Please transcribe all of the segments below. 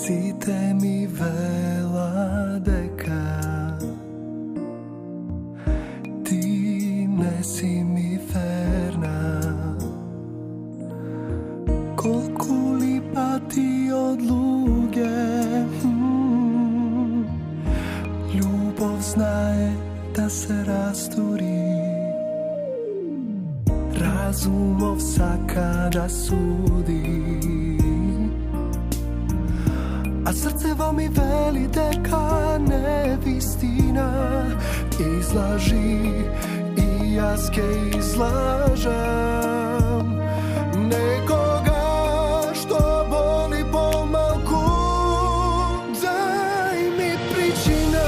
Si te mi vela дека ti ne si mi verna. Колку ли пати од луѓе љубов знае да се растури. Разумов сака да суди, a srcevo mi veli дека не вистина. Излажи и јас ке излажам некога што боли помалку. Дај ми причина,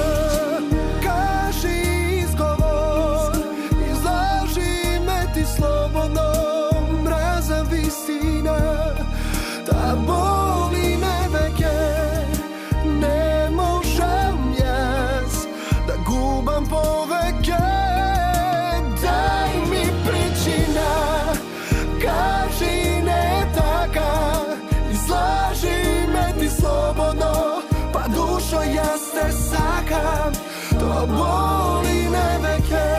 кажи изговор, излажи ме ти слободно. Мразам вистина, та боли ме веќе. Не можам јас да губам повеќе. Дај ми причина, кажи не така, излажи ме ти слободно. Па душо јас те сакам, то боли ме веќе.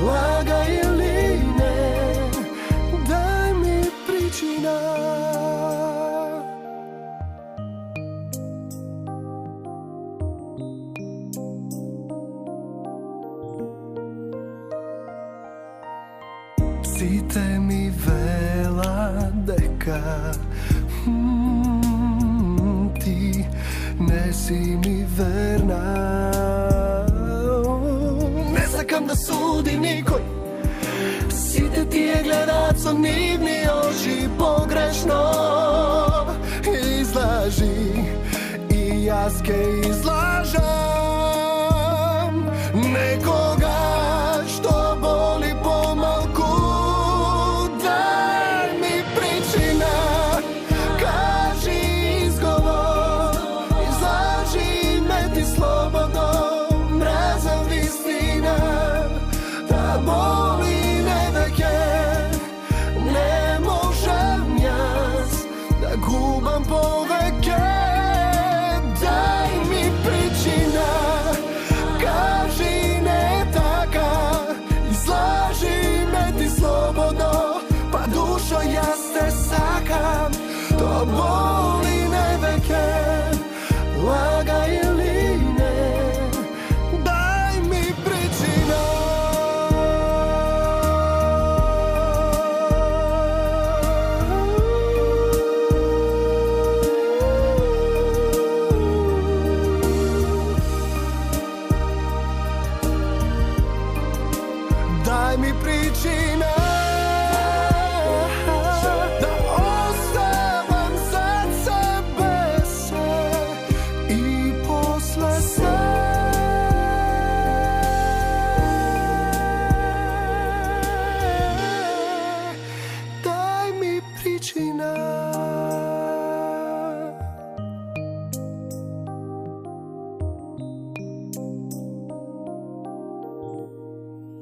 Лагај или не, дај ми причина. Сите ми вела дека ти не си ми верна. Не сакам да судим никој, сите тие гледаат со нивни очи погрешно. Излажи и јас ке излажам некој.